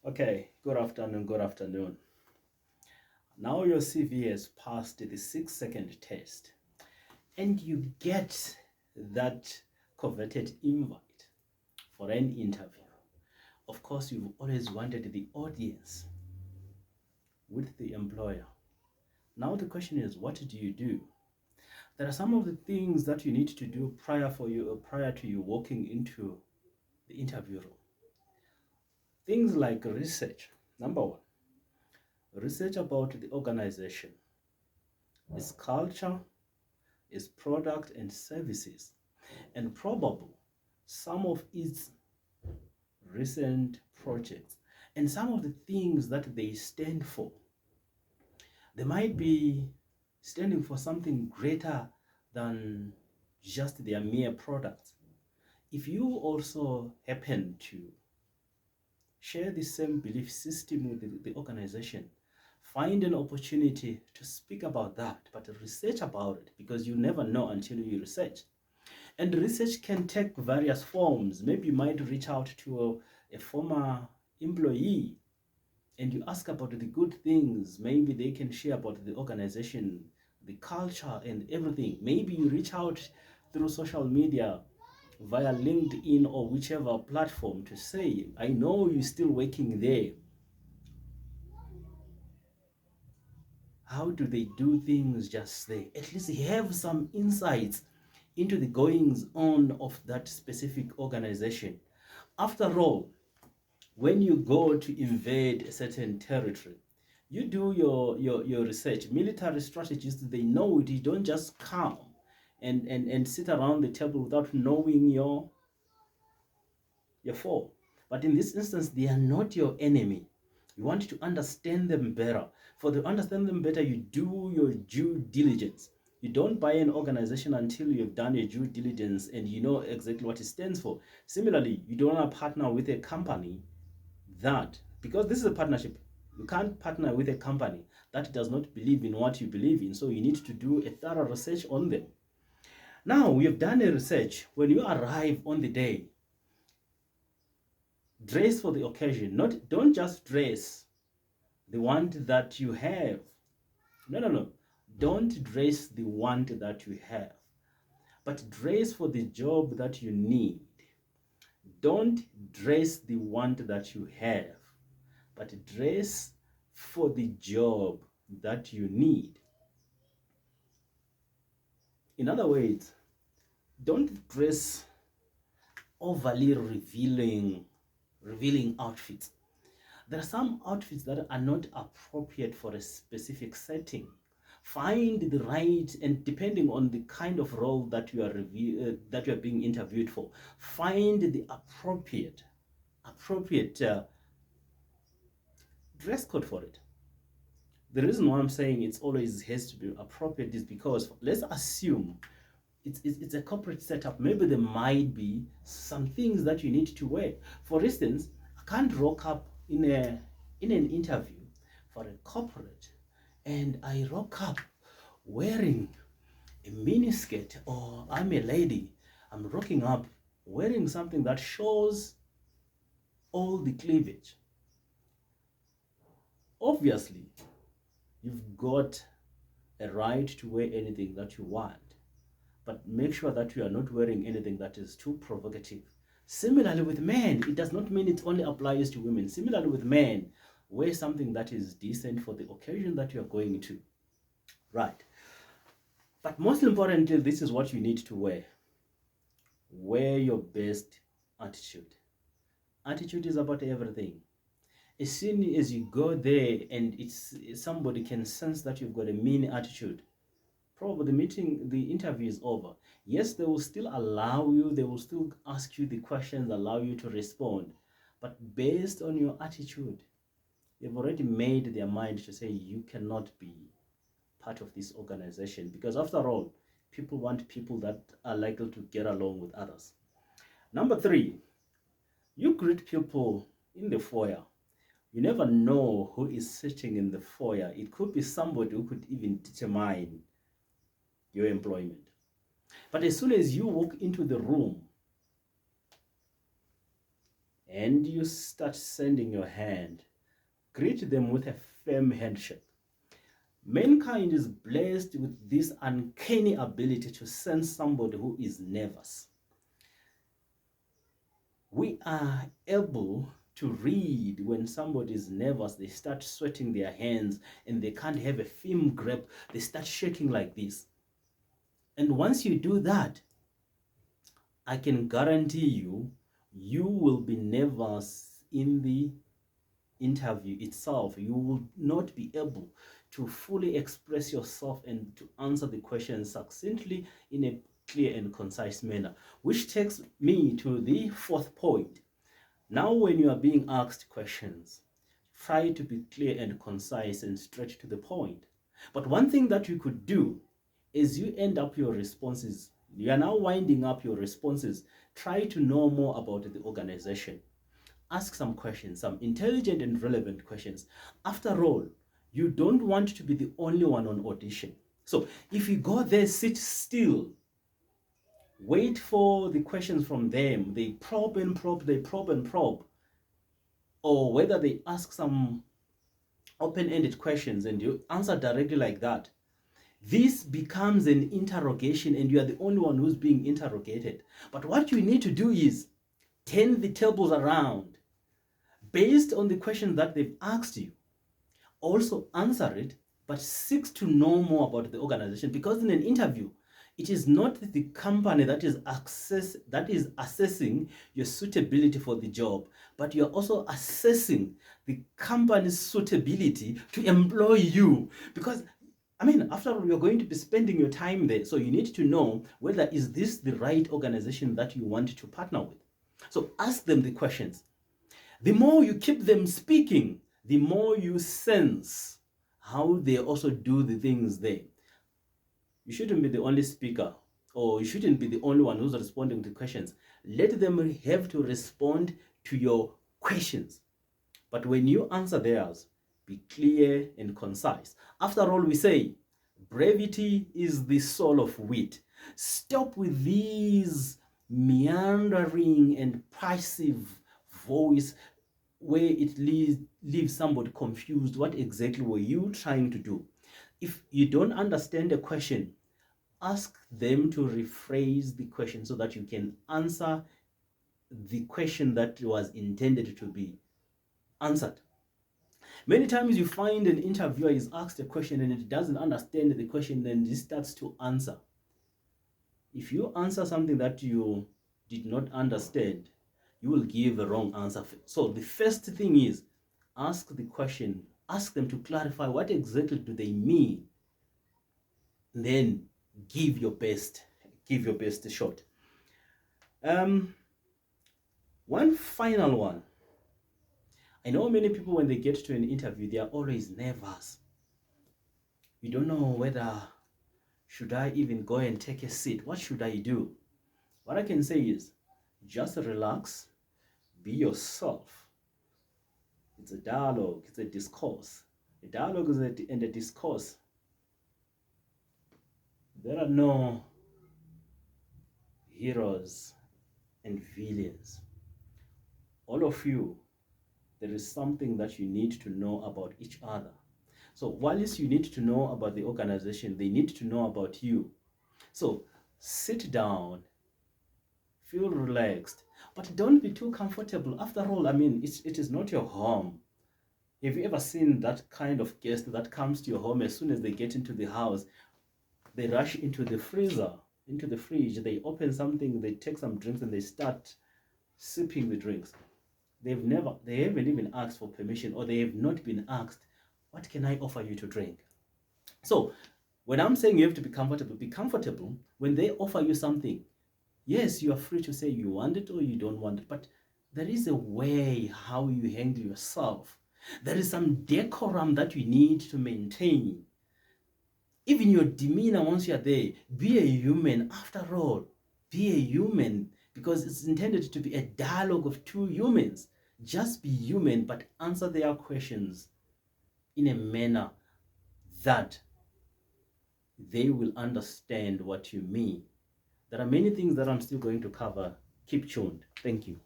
Okay, good afternoon, good afternoon. Now your CV has passed the 6-second test and you get that coveted invite for an interview. Of course, you've always wanted the audience with the employer. Now the question is, what do you do? There are some of the things that you need to do prior to you walking into the interview room. Things like research. Number one, research about the organization, its culture, its product and services, and probable some of its recent projects and some of the things that they stand for. They might be standing for something greater than just their mere products. If you also happen to share the same belief system with the organization, find an opportunity to speak about that, but research about it, because you never know until you research. And research can take various forms. Maybe you might reach out to a former employee and you ask about the good things. Maybe they can share about the organization, the culture, and everything. Maybe you reach out through social media via LinkedIn or whichever platform to say, I know you're still working there. How do they do things just there? At least have some insights into the goings on of that specific organization. After all, when you go to invade a certain territory, you do your research. Military strategists, they know it. You don't just come and sit around the table without knowing your foe. But in this instance, they are not your enemy. You want to understand them better. For to understand them better, you do your due diligence. You don't buy an organization until you've done your due diligence and you know exactly what it stands for. Similarly, you don't want to partner with a company that, because this is a partnership, you can't partner with a company that does not believe in what you believe in. So you need to do a thorough research on them. Now, we have done a research. When you arrive on the day, dress for the occasion. Don't just dress the want that you have. No. Don't dress the want that you have, but dress for the job that you need. Don't dress the want that you have, but dress for the job that you need. In other words, don't dress overly revealing outfits. There are some outfits that are not appropriate for a specific setting. Find the right, and depending on the kind of role that that you are being interviewed for, find the appropriate dress code for it. The reason why I'm saying it's always has to be appropriate is because, let's assume it's a corporate setup. Maybe there might be some things that you need to wear. For instance, I can't rock up in an interview for a corporate and I rock up wearing a miniskirt, or I'm a lady, I'm rocking up wearing something that shows all the cleavage. Obviously, you've got a right to wear anything that you want, but make sure that you are not wearing anything that is too provocative. Similarly with men, it does not mean it only applies to women. Similarly with men, wear something that is decent for the occasion that you are going to. Right. But most importantly, this is what you need to wear. Wear your best attitude. Attitude is about everything. As soon as you go there and somebody can sense that you've got a mean attitude, probably the interview is over. Yes, they will still allow you, they will still ask you the questions, allow you to respond. But based on your attitude, they've already made their mind to say you cannot be part of this organization. Because after all, people want people that are likely to get along with others. Number three, you greet people in the foyer. You never know who is sitting in the foyer. It could be somebody who could even determine your employment. But as soon as you walk into the room, and you start sending your hand, greet them with a firm handshake. Mankind is blessed with this uncanny ability to sense somebody who is nervous. We are able to read when somebody is nervous, they start sweating their hands and they can't have a firm grip, they start shaking like this. And once you do that, I can guarantee you, you will be nervous in the interview itself. You will not be able to fully express yourself and to answer the questions succinctly in a clear and concise manner, which takes me to the fourth point. Now, when you are being asked questions, try to be clear and concise and straight to the point. But one thing that you could do is you end up your responses. You are now winding up your responses. Try to know more about the organization. Ask some questions, some intelligent and relevant questions. After all, you don't want to be the only one on audition. So if you go there, sit still, wait for the questions from them. They probe and probe, they probe and probe. Or whether they ask some open-ended questions and you answer directly like that. This becomes an interrogation and you are the only one who's being interrogated. But what you need to do is turn the tables around. Based on the questions that they've asked you, also answer it, but seek to know more about the organization, because in an interview, it is not the company that is assessing your suitability for the job, but you're also assessing the company's suitability to employ you. Because I mean, after all, you're going to be spending your time there, so you need to know whether is this the right organization that you want to partner with. So ask them the questions. The more you keep them speaking, the more you sense how they also do the things there. You shouldn't be the only speaker, or you shouldn't be the only one who's responding to questions. Let them have to respond to your questions. But when you answer theirs, be clear and concise. After all, we say, brevity is the soul of wit. Stop with these meandering and passive voice where it leaves somebody confused. What exactly were you trying to do? If you don't understand a question, ask them to rephrase the question so that you can answer the question that was intended to be answered. Many times you find an interviewer is asked a question and it doesn't understand the question, then he starts to answer. If you answer something that you did not understand, you will give a wrong answer. So the first thing is ask the question, ask them to clarify what exactly do they mean. Then give your best shot. One final one. I know many people, when they get to an interview, they are always nervous. You don't know whether should I even go and take a seat? What should I do? What I can say is just relax, be yourself. It's a dialogue, it's a discourse. A dialogue and a discourse. There are no heroes and villains. All of you, there is something that you need to know about each other. So whilst you need to know about the organization, they need to know about you. So sit down, feel relaxed, but don't be too comfortable. After all, I mean, it is not your home. Have you ever seen that kind of guest that comes to your home, as soon as they get into the house, they rush into the freezer, into the fridge, they open something, they take some drinks and they start sipping the drinks. They haven't even asked for permission, or they have not been asked, what can I offer you to drink? So when I'm saying you have to be comfortable when they offer you something. Yes, you are free to say you want it or you don't want it, but there is a way how you handle yourself. There is some decorum that you need to maintain. Even your demeanor once you're there, be a human. After all, be a human, because it's intended to be a dialogue of two humans. Just be human, but answer their questions in a manner that they will understand what you mean. There are many things that I'm still going to cover. Keep tuned. Thank you.